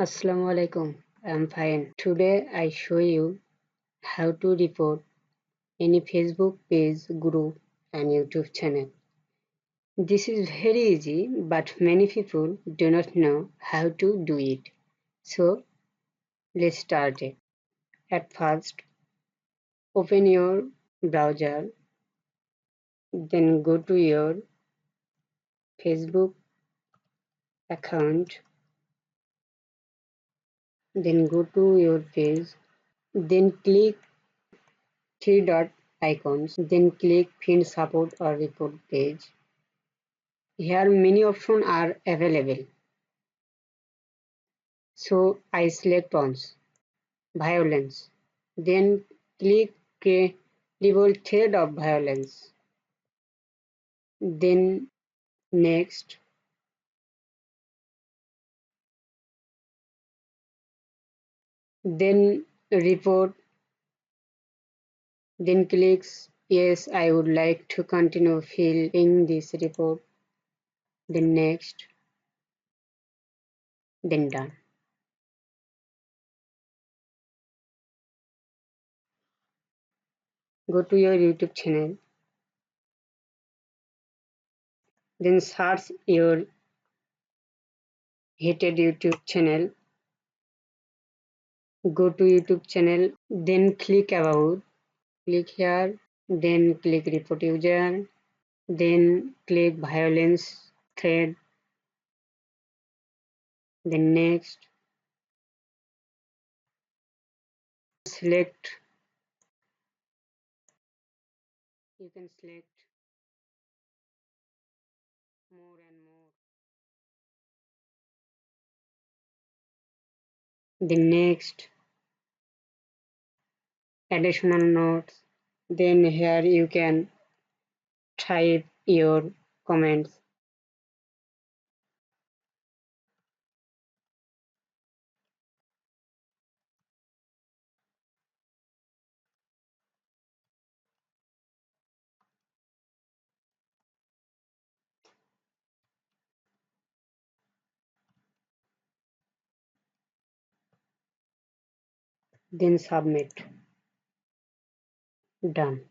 Assalamu alaikum. I'm fine. Today I show you how to report any Facebook page, group and YouTube channel. This is very easy, but many people do not know how to do it. So let's start it. At first, open your browser, then go to your Facebook account, then go to your page, then click three dot icons, then click Find Support or Report page. Here many options are available. So I select once, violence. Then click Credible threat of violence. Then next. Then report. Then clicks yes, I would like to continue filling this report. Then next. Then done. Go to your YouTube channel. Then search your hated YouTube channel. Go to YouTube channel. Then click about. Click here. Then click report user. Then click violence thread. Then next. Select. You can select more and more. Then next. Additional notes. Then here you can type your comments. Then submit. Done.